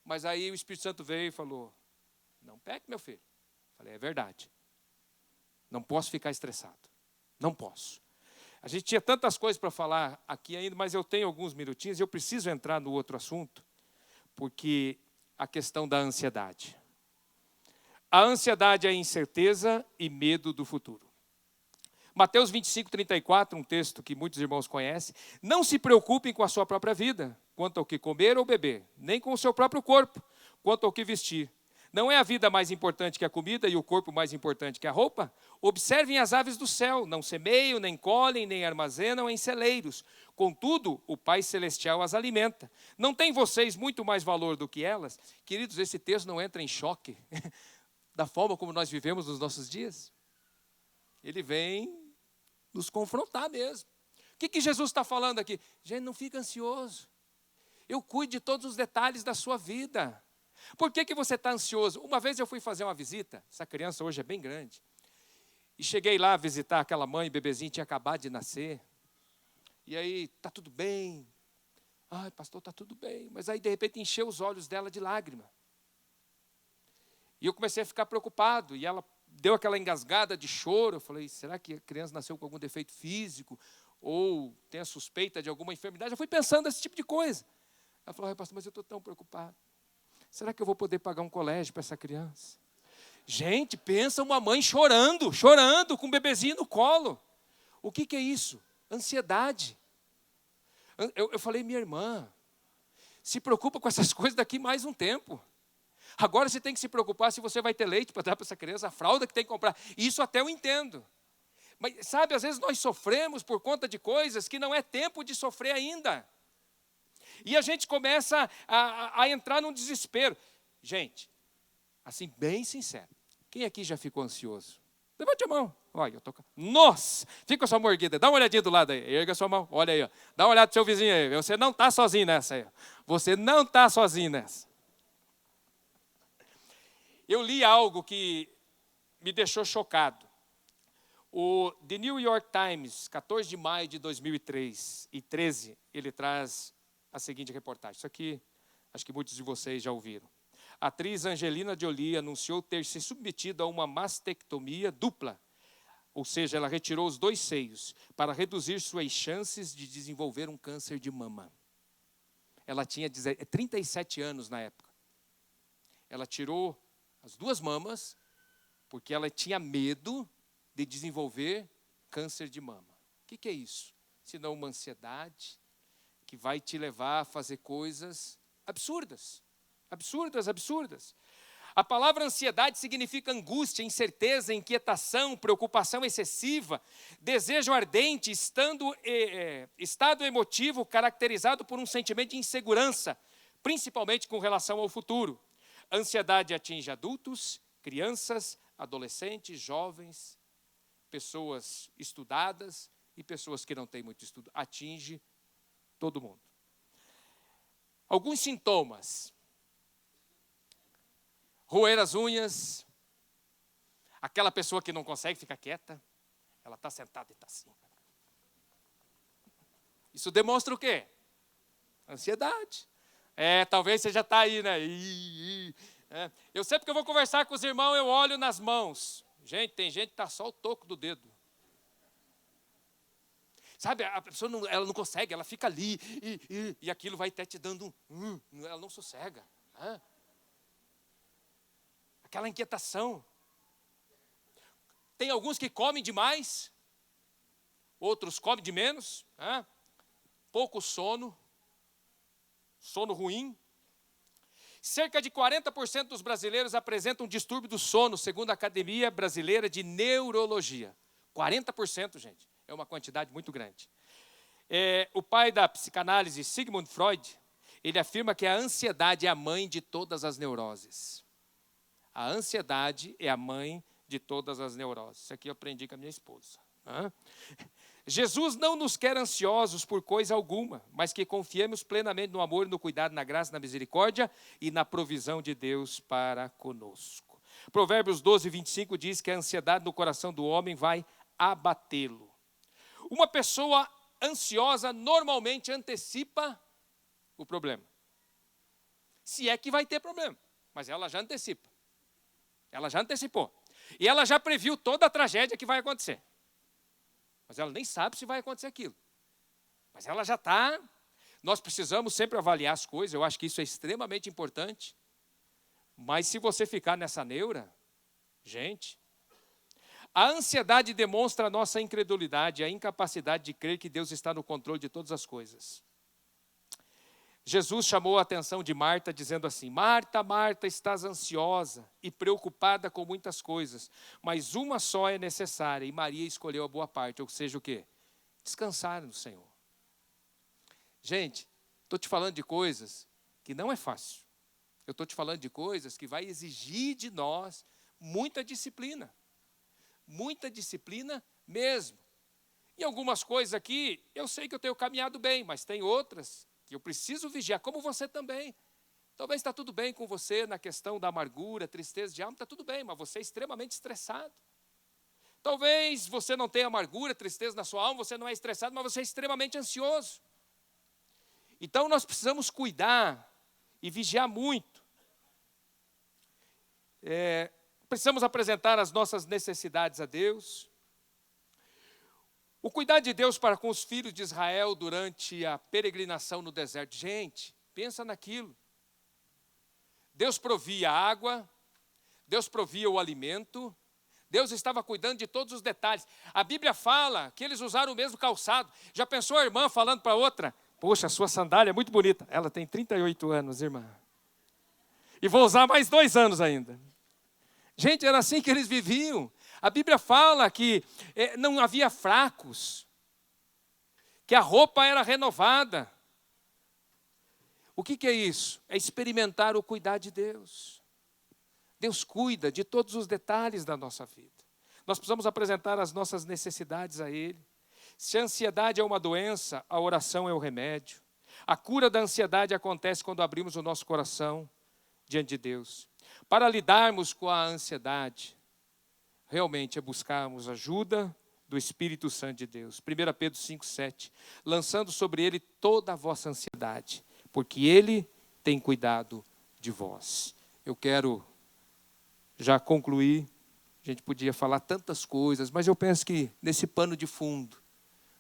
Mas aí o Espírito Santo veio e falou, não peque, meu filho. Falei, é verdade. Não posso ficar estressado. Não posso. A gente tinha tantas coisas para falar aqui ainda, mas eu tenho alguns minutinhos e eu preciso entrar no outro assunto, porque a questão da ansiedade. A ansiedade é incerteza e medo do futuro. Mateus 25, 34, um texto que muitos irmãos conhecem. Não se preocupem com a sua própria vida, quanto ao que comer ou beber, nem com o seu próprio corpo, quanto ao que vestir. Não é a vida mais importante que a comida e o corpo mais importante que a roupa? Observem as aves do céu, não semeiam, nem colhem, nem armazenam em celeiros. Contudo, o Pai Celestial as alimenta. Não têm vocês muito mais valor do que elas? Queridos, esse texto não entra em choque da forma como nós vivemos nos nossos dias? Ele vem nos confrontar mesmo. O que Jesus está falando aqui? Gente, não fica ansioso. Eu cuido de todos os detalhes da sua vida. Por que você está ansioso? Uma vez eu fui fazer uma visita, essa criança hoje é bem grande, e cheguei lá a visitar aquela mãe, bebezinho tinha acabado de nascer, e aí, está tudo bem? Ai, pastor, está tudo bem. Mas aí, de repente, encheu os olhos dela de lágrima. E eu comecei a ficar preocupado, e ela deu aquela engasgada de choro. Eu falei, será que a criança nasceu com algum defeito físico? Ou tem a suspeita de alguma enfermidade? Eu fui pensando nesse tipo de coisa. Ela falou, ai, pastor, mas eu estou tão preocupado. Será que eu vou poder pagar um colégio para essa criança? Gente, pensa uma mãe chorando, com um bebezinho no colo. O que é isso? Ansiedade. Eu falei, minha irmã, se preocupa com essas coisas daqui mais um tempo. Agora você tem que se preocupar se você vai ter leite para dar para essa criança, a fralda que tem que comprar. Isso até eu entendo. Mas, sabe, às vezes nós sofremos por conta de coisas que não é tempo de sofrer ainda. E a gente começa a entrar num desespero. Gente, assim, bem sincero, quem aqui já ficou ansioso? Levante a mão. Olha, eu tô... Nossa, fica com a sua mão erguida. Dá uma olhadinha do lado aí. Erga a sua mão. Olha aí. Ó. Dá uma olhada pro seu vizinho aí. Você não está sozinho nessa aí. Você não está sozinho nessa. Eu li algo que me deixou chocado. O The New York Times, 14 de maio de 2013, ele traz a seguinte reportagem. Isso aqui, acho que muitos de vocês já ouviram. A atriz Angelina Jolie anunciou ter se submetido a uma mastectomia dupla, ou seja, ela retirou os 2 seios para reduzir suas chances de desenvolver um câncer de mama. Ela tinha 37 anos na época. Ela tirou as 2 mamas porque ela tinha medo de desenvolver câncer de mama. O que é isso? Senão uma ansiedade que vai te levar a fazer coisas absurdas. Absurdas. A palavra ansiedade significa angústia, incerteza, inquietação, preocupação excessiva, desejo ardente, estado emotivo caracterizado por um sentimento de insegurança, principalmente com relação ao futuro. A ansiedade atinge adultos, crianças, adolescentes, jovens, pessoas estudadas e pessoas que não têm muito estudo. Atinge todo mundo. Alguns sintomas. Roer as unhas. Aquela pessoa que não consegue ficar quieta. Ela está sentada e está assim. Isso demonstra o quê? Ansiedade. Talvez você já está aí, né? Eu sempre que eu vou conversar com os irmãos, eu olho nas mãos. Gente, tem gente que está só o toco do dedo. Sabe, a pessoa ela não consegue, ela fica ali, e aquilo vai até te dando ela não sossega. Aquela inquietação. Tem alguns que comem demais, outros comem de menos, pouco sono ruim. Cerca de 40% dos brasileiros apresentam distúrbio do sono, segundo a Academia Brasileira de Neurologia. 40%, gente, é uma quantidade muito grande. O pai da psicanálise, Sigmund Freud, ele afirma que a ansiedade é a mãe de todas as neuroses. A ansiedade é a mãe de todas as neuroses. Isso aqui eu aprendi com a minha esposa. Jesus não nos quer ansiosos por coisa alguma, mas que confiemos plenamente no amor, no cuidado, na graça, na misericórdia e na provisão de Deus para conosco. Provérbios 12, 25 diz que a ansiedade no coração do homem vai abatê-lo. Uma pessoa ansiosa normalmente antecipa o problema. se é que vai ter problema. Mas ela já antecipa. Ela já antecipou. E ela já previu toda a tragédia que vai acontecer. Mas ela nem sabe se vai acontecer aquilo. Mas ela já está. Nós precisamos sempre avaliar as coisas, eu acho que isso é extremamente importante. Mas se você ficar nessa neura, gente, a ansiedade demonstra a nossa incredulidade, a incapacidade de crer que Deus está no controle de todas as coisas. Jesus chamou a atenção de Marta dizendo assim: Marta, Marta, estás ansiosa e preocupada com muitas coisas, mas uma só é necessária, e Maria escolheu a boa parte, ou seja, o quê? Descansar no Senhor. Gente, estou te falando de coisas que não é fácil. Eu estou te falando de coisas que vai exigir de nós muita disciplina mesmo. Em algumas coisas aqui, eu sei que eu tenho caminhado bem, mas tem outras que eu preciso vigiar, como você também. Talvez está tudo bem com você na questão da amargura, tristeza de alma, está tudo bem, mas você é extremamente estressado. Talvez você não tenha amargura, tristeza na sua alma, você não é estressado, mas você é extremamente ansioso. Então nós precisamos cuidar e vigiar muito. Precisamos apresentar as nossas necessidades a Deus. O cuidado de Deus para com os filhos de Israel durante a peregrinação no deserto. Gente, pensa naquilo. Deus provia água, Deus provia o alimento, Deus estava cuidando de todos os detalhes. A Bíblia fala que eles usaram o mesmo calçado. Já pensou a irmã falando para a outra: poxa, a sua sandália é muito bonita. Ela tem 38 anos, irmã. E vou usar mais 2 anos ainda. Gente, era assim que eles viviam. A Bíblia fala que não havia fracos, que a roupa era renovada. O que é isso? É experimentar o cuidar de Deus. Deus cuida de todos os detalhes da nossa vida. Nós precisamos apresentar as nossas necessidades a Ele. Se a ansiedade é uma doença, a oração é o remédio. A cura da ansiedade acontece quando abrimos o nosso coração diante de Deus. Para lidarmos com a ansiedade, realmente é buscarmos ajuda do Espírito Santo de Deus. 1 Pedro 5,7. Lançando sobre Ele toda a vossa ansiedade, porque Ele tem cuidado de vós. Eu quero já concluir. A gente podia falar tantas coisas, mas eu penso que nesse pano de fundo,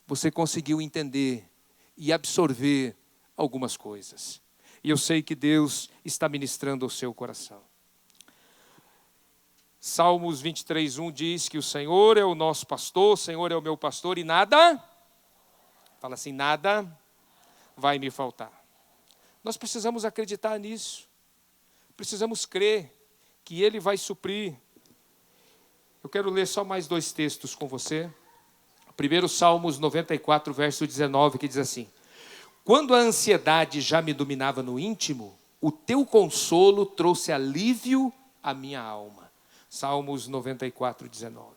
você conseguiu entender e absorver algumas coisas. E eu sei que Deus está ministrando ao seu coração. Salmos 23:1 diz que o Senhor é o nosso pastor, o Senhor é o meu pastor e nada, fala assim, nada vai me faltar. Nós precisamos acreditar nisso. Precisamos crer que Ele vai suprir. Eu quero ler só mais 2 textos com você. Primeiro, Salmos 94, verso 19, que diz assim: quando a ansiedade já me dominava no íntimo, o teu consolo trouxe alívio à minha alma. Salmos 94, 19.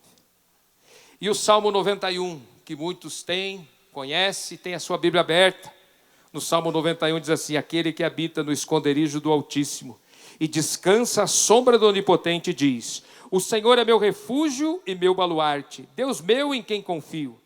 E o Salmo 91, que muitos têm, conhecem, tem a sua Bíblia aberta. No Salmo 91 diz assim: aquele que habita no esconderijo do Altíssimo e descansa à sombra do Onipotente diz: o Senhor é meu refúgio e meu baluarte, Deus meu em quem confio.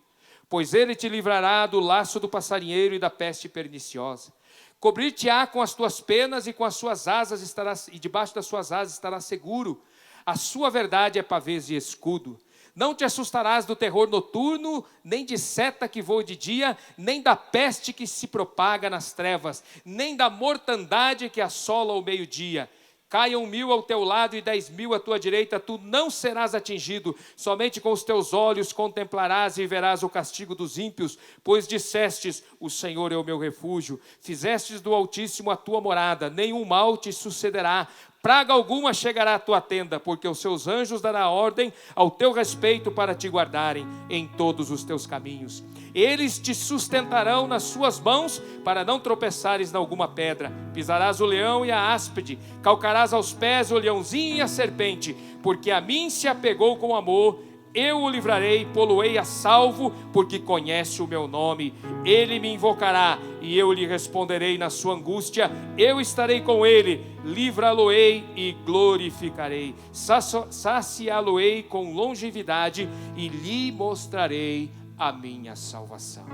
Pois Ele te livrará do laço do passarinheiro e da peste perniciosa. Cobrir-te-á com as tuas penas e com as suas asas estarás, e debaixo das suas asas estarás seguro. A sua verdade é pavês e escudo. Não te assustarás do terror noturno, nem de seta que voa de dia, nem da peste que se propaga nas trevas, nem da mortandade que assola ao meio-dia. Caiam 1000 ao teu lado e 10.000 à tua direita, tu não serás atingido. Somente com os teus olhos contemplarás e verás o castigo dos ímpios, pois dissestes: o Senhor é o meu refúgio. Fizestes do Altíssimo a tua morada, nenhum mal te sucederá. Praga alguma chegará à tua tenda, porque os seus anjos dará ordem ao teu respeito para te guardarem em todos os teus caminhos. Eles te sustentarão nas suas mãos, para não tropeçares em alguma pedra. Pisarás o leão e a áspide, calcarás aos pés o leãozinho e a serpente, porque a mim se apegou com amor. Eu o livrarei, pô-lo-ei a salvo, porque conhece o meu nome. Ele me invocará e eu lhe responderei na sua angústia. Eu estarei com ele, livrá-lo-ei e glorificarei. Saciá-lo-ei com longevidade e lhe mostrarei a minha salvação.